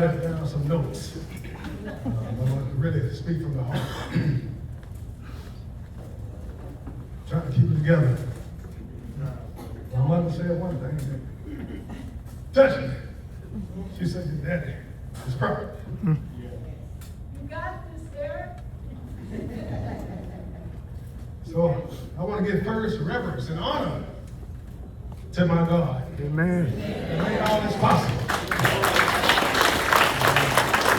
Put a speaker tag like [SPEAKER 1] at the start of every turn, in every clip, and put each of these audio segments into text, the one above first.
[SPEAKER 1] jotted down some notes. I want to really speak from the heart. Trying to keep it together. My mother said one thing. Touch me. She said, your daddy is perfect.
[SPEAKER 2] You got this, Derek.
[SPEAKER 1] So I want to give first reverence and honor to my God.
[SPEAKER 3] Amen.
[SPEAKER 1] And made all this possible.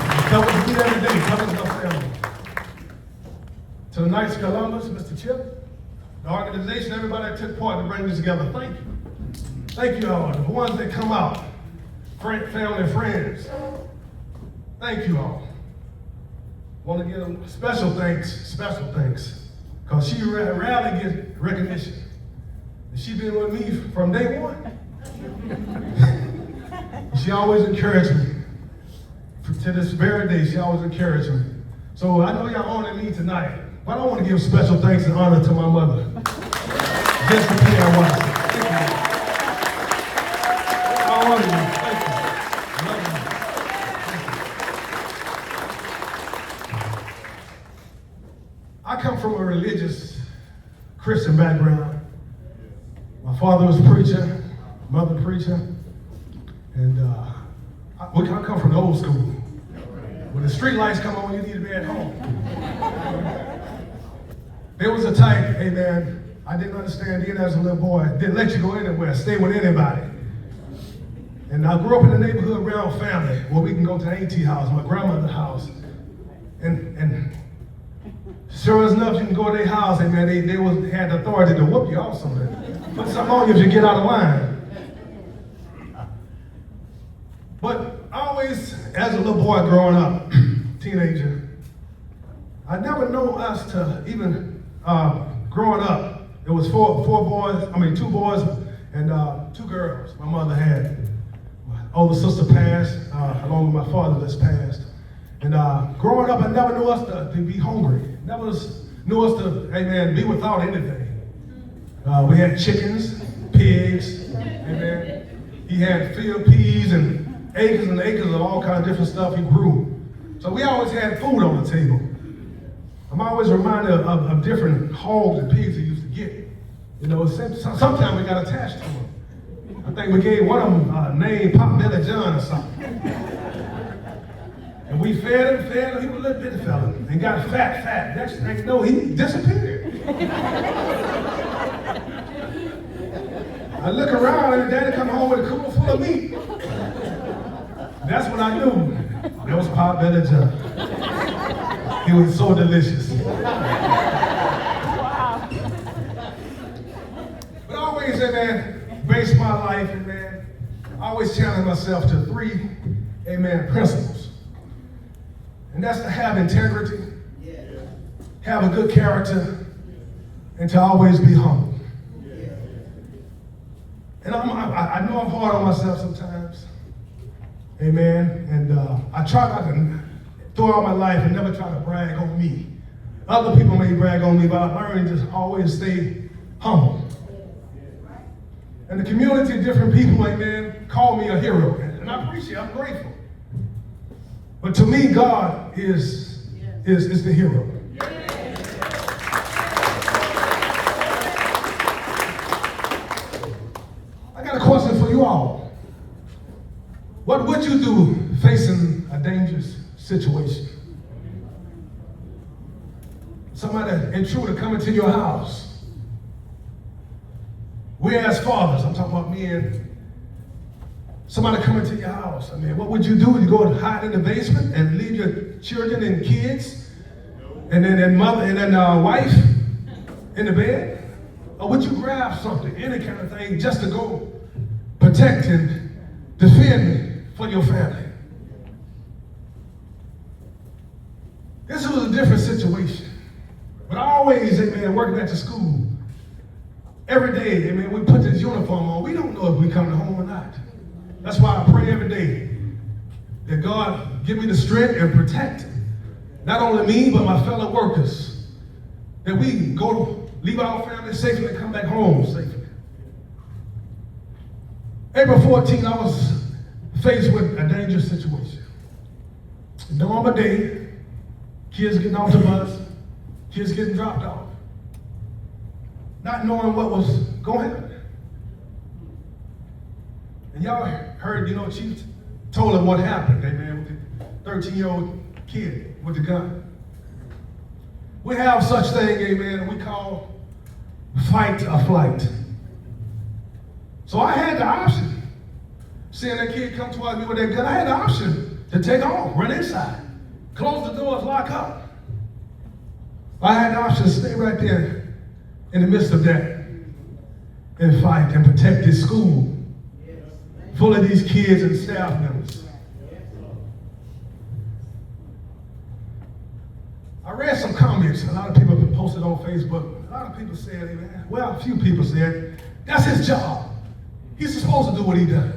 [SPEAKER 1] He covers me every day, covers my family. To the Knights of Columbus, Mr. Chip, the organization, everybody that took part to bring this together, thank you. Thank you all, the ones that come out, family and friends. Thank you all. Want to give them special thanks, because she rarely gets recognition. And she been with me from day one. She always encouraged me. To this very day, she always encouraged me. So I know y'all honoring me tonight, but I want to give special thanks and honor to my mother, Jessica Pierre Watson. Thank you. I honor you. Thank you. I love you. Thank you. I come from a religious Christian background. My father was a preacher, mother preacher, and I come from the old school. When the street lights come on, you need to be at home. There was a type, hey man, I didn't understand even as a little boy, didn't let you go anywhere, stay with anybody. And I grew up in the neighborhood around family, where we can go to the auntie house, my grandmother's house. And sure as enough, you can go to their house, and man, they had the authority to whoop you off something. Put something on you if you get out of line. But always, as a little boy growing up, teenager, I never know us to even, growing up, it was two boys and 2 girls my mother had. My older sister passed, along with my father that's passed. And growing up, I never knew us to be hungry. Never knew us to, amen, be without anything. We had chickens, pigs, amen. He had field peas and acres of all kinds of different stuff he grew. So we always had food on the table. I'm always reminded of different hogs and pigs he used to get. You know, sometimes we got attached to them. I think we gave one of them a name, Pop Belly John or something. And we fed him, he was a little bitty fella, and got fat. Next thing you know, he disappeared. I look around and Daddy come home with a cooler full of meat. That's when I knew that was Pop Belly John. He was so delicious.
[SPEAKER 2] Wow.
[SPEAKER 1] But I always, amen, base my life, amen, I always challenge myself to 3, amen, principles. And that's to have integrity, have a good character, and to always be humble. And I know I'm hard on myself sometimes. Amen. And I try not to, throughout my life, and never try to brag on me. Other people may brag on me, but I learned to always stay humble. And the community of different people, amen, call me a hero. And I appreciate it, I'm grateful. But to me, God is the hero. I got a question for you all. What would you do facing a dangerous situation? Somebody, intruder, coming to your house. We as fathers, I'm talking about men. Somebody coming to your house. I mean, what would you do? You go and hide in the basement and leave your children and kids, and then mother and then wife in the bed? Or would you grab something, any kind of thing, just to go protect and defend for your family? This was a different situation. But I always, amen, working at the school, every day, amen, we put this uniform on. We don't know if we come home or not. That's why I pray every day that God give me the strength and protect not only me, but my fellow workers. That we go leave our family safely and come back home safely. April 14th, I was faced with a dangerous situation. Normal day, kids getting off the bus, kids getting dropped off, not knowing what was going on. And y'all heard, Chief told him what happened, amen, with the 13-year-old kid with the gun. We have such thing, amen, we call fight or flight. So I had the option. Seeing that kid come towards me with that gun, I had the option to take off, run inside, close the doors, lock up. I had the option to stay right there in the midst of that and fight and protect this school full of these kids and staff members. I read some comments. A lot of people have posted on Facebook. A lot of people said, amen. Well, a few people said, that's his job. He's supposed to do what he does.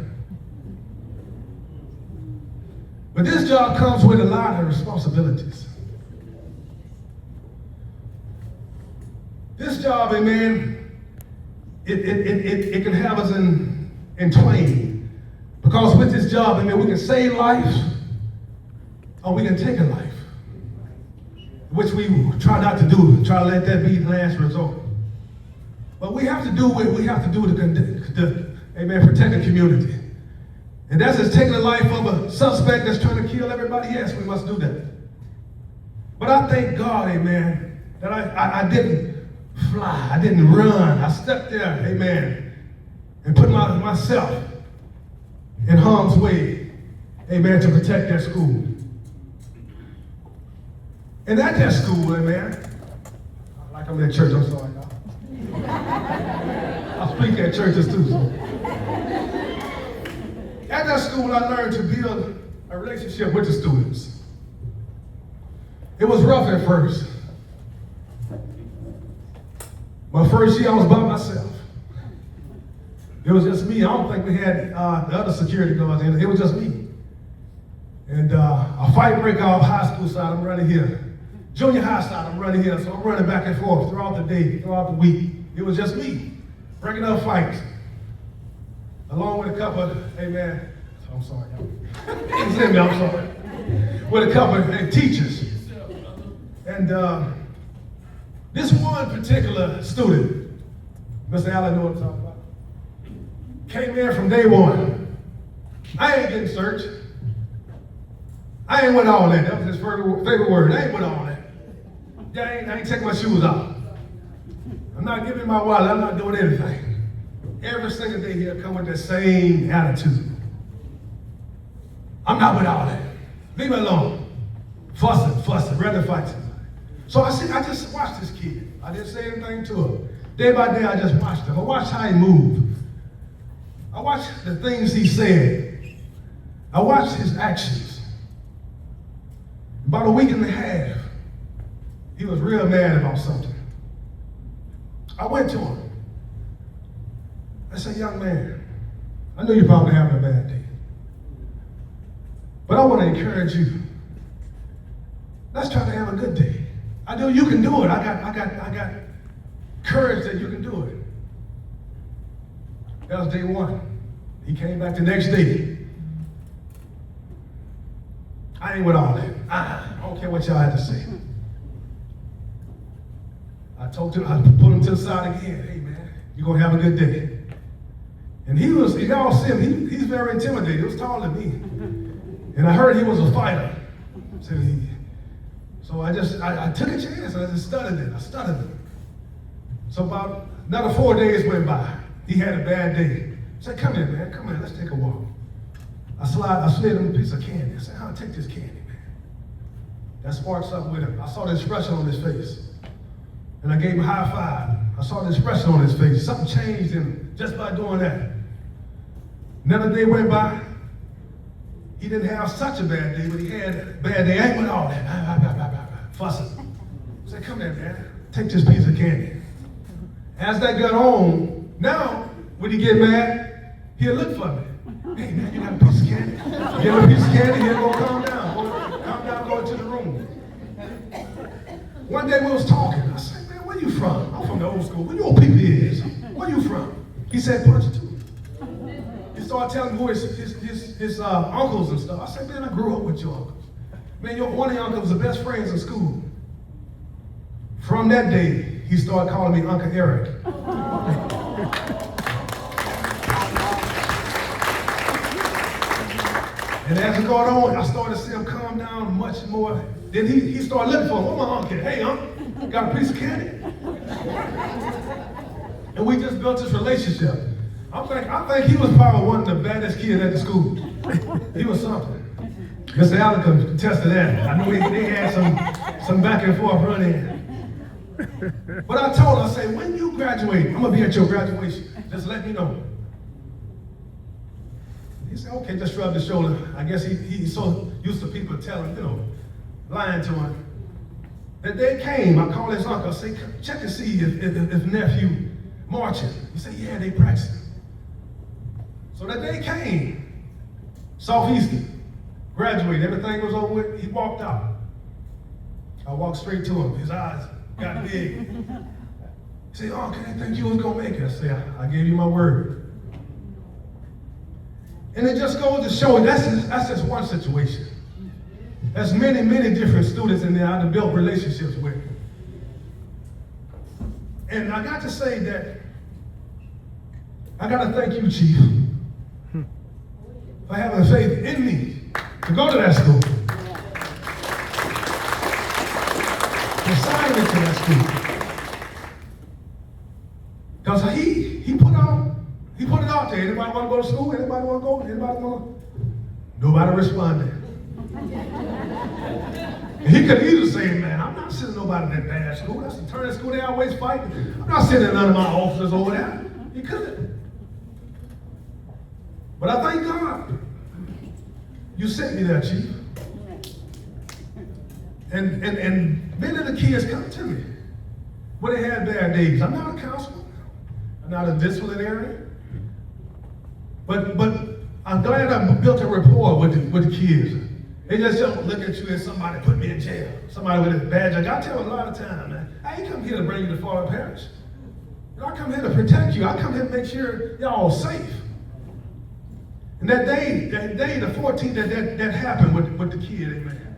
[SPEAKER 1] But this job comes with a lot of responsibilities. This job, amen, it can have us in twain. Because with this job, amen, we can save lives or we can take a life. Which we try not to do, try to let that be the last resort. But we have to do what we have to do to amen, protect the community. And that's just taking the life of a suspect that's trying to kill everybody. Yes, we must do that. But I thank God, amen, that I didn't fly, I didn't run. I stepped there, amen, and put myself in harm's way, amen, to protect that school. And at that school, amen, like I'm at church, I'm sorry, y'all. I speak at churches too. So. At that school, I learned to build a relationship with the students. It was rough at first. My first year, I was by myself. It was just me. I don't think we had the other security guards in. It was just me. And a fight break off high school side, I'm running here. Junior high side, I'm running here. So I'm running back and forth throughout the day, throughout the week. It was just me, breaking up fights. Along with a couple, amen. I'm sorry, y'all. I'm sorry. With a couple of teachers. And this one particular student, Mr. Allen knew what I'm talking about, came in from day one. I ain't getting searched. I ain't with all that. That was his favorite word. I ain't with all that. I ain't taking my shoes off. I'm not giving my wallet. I'm not doing anything. Every single day he'll come with that same attitude. I'm not with all that. Leave me alone. Fussing, rather fight somebody. So I just watched this kid. I didn't say anything to him. Day by day, I just watched him. I watched how he moved. I watched the things he said. I watched his actions. About a week and a half, he was real mad about something. I went to him. I said, young man, I know you're probably having a bad day, but I want to encourage you. Let's try to have a good day. I know you can do it. I got courage that you can do it. That was day one. He came back the next day. I ain't with all that. I don't care what y'all had to say. I pulled him to the side again. Hey man, you're gonna have a good day. And y'all see him, he's very intimidated. He was taller than me. And I heard he was a fighter. So I took a chance and I just studied it. I studied it. So about another 4 days went by. He had a bad day. I said, come here, man, come here, let's take a walk. I slid him a piece of candy. I said, I'll take this candy, man. That sparked something with him. I saw the expression on his face. And I gave him a high five. I saw the expression on his face. Something changed in him just by doing that. Another day went by. He didn't have such a bad day, but he had a bad day. I ain't with all that. Fussing. I said, come here, man. Take this piece of candy. As that got on, now, when he get mad, he'll look for me. Hey, man, you got a piece of candy? Give him a piece of candy, he'll go calm down. Calm down, go into the room. One day we was talking. I said, man, where you from? I'm from the old school. Where your people is? Where you from? He said, Ponchatoula. He started telling me who his uncles and stuff. I said, man, I grew up with your uncles. Man, one of your uncles was the best friends in school. From that day, he started calling me Uncle Eric. And as it got on, I started to see him calm down much more. Then he started looking for him. Where my uncle? Hey, uncle, got a piece of candy? And we just built this relationship. I think he was probably one of the baddest kids at the school. He was something. Mr. Allen could attest to that. I know they had some back and forth running. But I told her, I said, when you graduate, I'm gonna be at your graduation. Just let me know. He said, okay, just shrugged his shoulder. I guess he's so used to people telling, lying to him. That day came, I called his uncle, I said, check and see if nephew marching. He said, yeah, they practicing. So that day came, Southeastern, graduated, everything was over with, he walked out. I walked straight to him, his eyes got big. He said, oh, I didn't think you was gonna make it. I said, I gave you my word. And it just goes to show, that's just one situation. There's many, many different students in there I've built relationships with. And I got to say that, I got to thank you, Chief, for having faith in me to go to that school. To sign me to that school. Because he put it out there. Anybody want to go to school? Anybody want to go? Anybody want to? Nobody responded. And he could easily say, man, I'm not sending nobody in that bad school. That's the turn of school they always fight. I'm not sending none of my officers over there. He couldn't. But I thank God you sent me there, Chief. And many of the kids come to me when they had bad days. I'm not a counselor. I'm not a disciplinarian. But I'm glad I built a rapport with the kids. They just don't look at you as somebody put me in jail. Somebody with a badge. Like I tell them a lot of time, man, I ain't come here to bring you to Florida Parish. I come here to protect you. I come here to make sure y'all safe. And that day, the 14th, that happened with the kid, amen.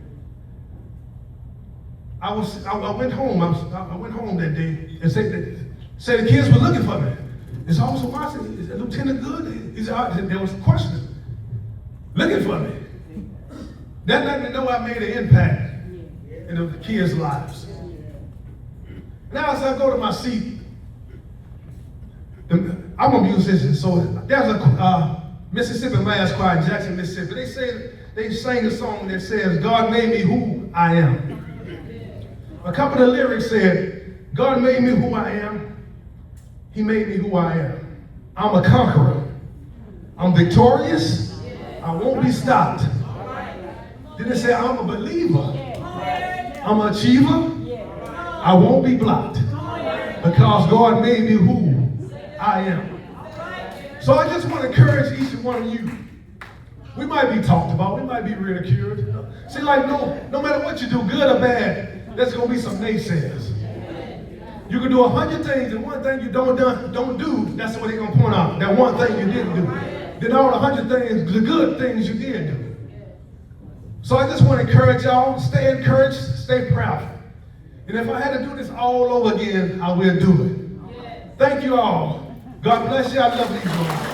[SPEAKER 1] I went home. I went home that day and said the kids were looking for me. Is Officer Watson, is Lieutenant Good? There was questions. Looking for me. That let me know I made an impact in the kids' lives. Now as I go to my seat, I'm a musician, so there's a Mississippi Mass Choir in Jackson, Mississippi. They sang a song that says, God made me who I am. A couple of the lyrics said, God made me who I am. He made me who I am. I'm a conqueror. I'm victorious. I won't be stopped. Then it say, I'm a believer. I'm an achiever. I won't be blocked. Because God made me who I am. So I just want to encourage each and one of you. We might be talked about. We might be ridiculed. See, like no matter what you do, good or bad, there's going to be some naysayers. You can do 100 things, and one thing you don't do, that's what they're going to point out. That one thing you didn't do. Then all the 100 things, the good things you did do. So I just want to encourage y'all, stay encouraged, stay proud. And if I had to do this all over again, I will do it. Thank you all. God bless you. I love you.